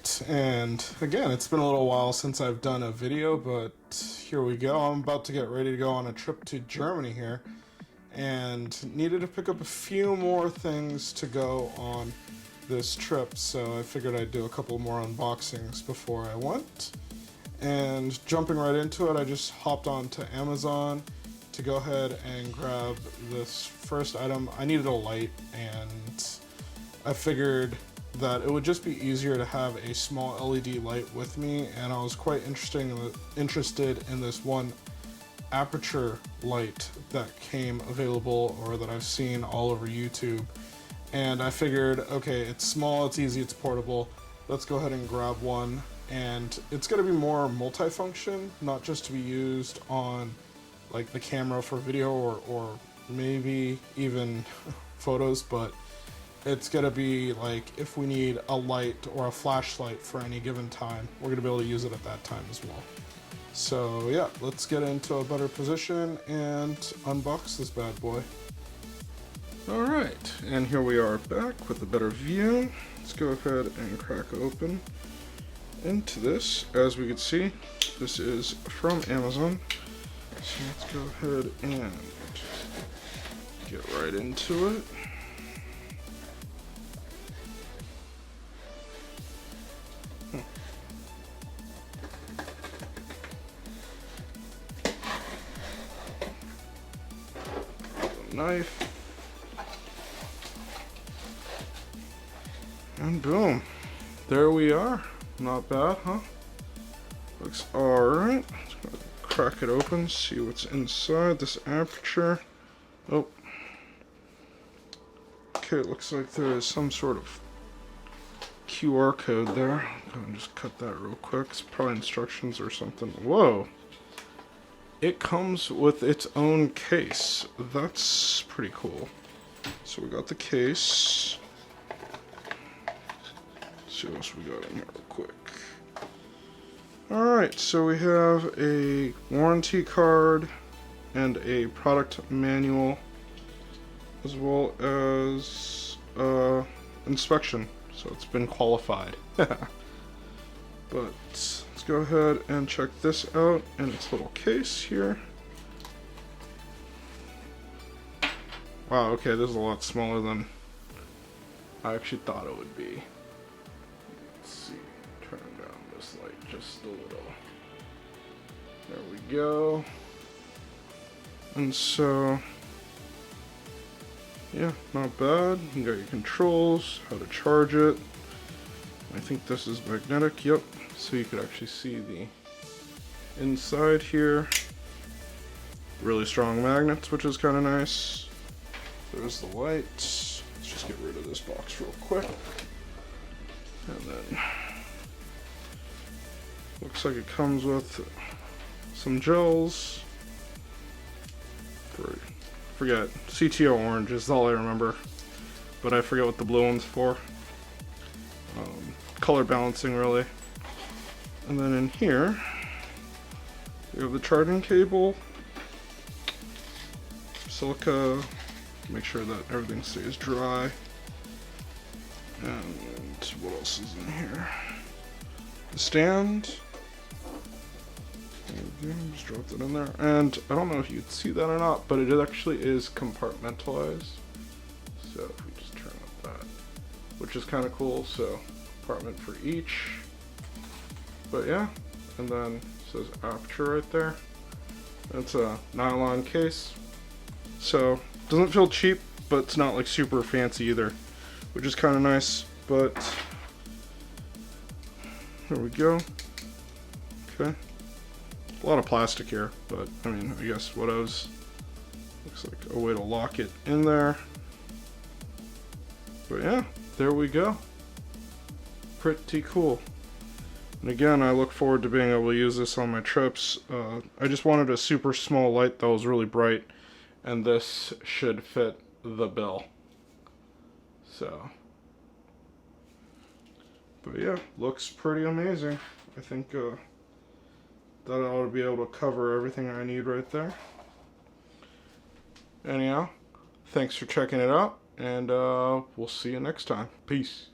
Alright, and again, it's been a little while since I've done a video, but here we go. I'm about to get ready to go on a trip to Germany here, and needed to pick up a few more things to go on this trip, so I figured I'd do a couple more unboxings before I went. And jumping right into it, I just hopped onto Amazon to go ahead and grab this first item. I needed a light, and I figured that it would just be easier to have a small LED light with me, and I was quite interested in this one Aputure light that came available, or that I've seen all over YouTube. And I figured, okay, it's small, it's easy, it's portable, let's go ahead and grab one. And it's going to be more multifunction, not just to be used on like the camera for video or maybe even photos, but it's going to be like if we need a light or a flashlight for any given time, we're going to be able to use it at that time as well. So yeah, let's get into a better position and unbox this bad boy. Alright, and here we are back with a better view. Let's go ahead and crack open into this. As we can see, this is from Amazon. So let's go ahead and get right into it. Knife, and boom, there we are. Not bad, huh? Looks alright. Let's go crack it open, see what's inside this Aputure. Oh, okay, it looks like there is some sort of QR code there. I'll just cut that real quick. It's probably instructions or something. Whoa! It comes with its own case. That's pretty cool. So we got the case. Let's see what else we got in here real quick. Alright, so we have a warranty card and a product manual, as well as inspection. So it's been qualified. But let's go ahead and check this out in its little case here. Wow, okay, this is a lot smaller than I actually thought it would be. Let's see, turn down this light just a little. There we go. And so, yeah, not bad. You got your controls, how to charge it. I think this is magnetic, yep. So you could actually see the inside here. Really strong magnets, which is kind of nice. There's the light. Let's just get rid of this box real quick. And then, looks like it comes with some gels. Forget, CTO orange is all I remember. But I forget what the blue one's for. Color balancing, really. And then in here, we have the charging cable, silica, make sure that everything stays dry. And what else is in here? The stand. Just drop that in there. And I don't know if you can see that or not, but it actually is compartmentalized. So if we just turn up that, which is kind of cool. So compartment for each. But yeah, and then it says Aputure right there. It's a nylon case, so it doesn't feel cheap, but it's not like super fancy either, which is kind of nice. But there we go. Okay, a lot of plastic here, but I mean, I guess what else? Looks like a way to lock it in there. But yeah, there we go. Pretty cool. And again, I look forward to being able to use this on my trips. I just wanted a super small light that was really bright, and this should fit the bill. So, but yeah, looks pretty amazing. I think that ought to be able to cover everything I need right there. Anyhow, thanks for checking it out, and we'll see you next time. Peace.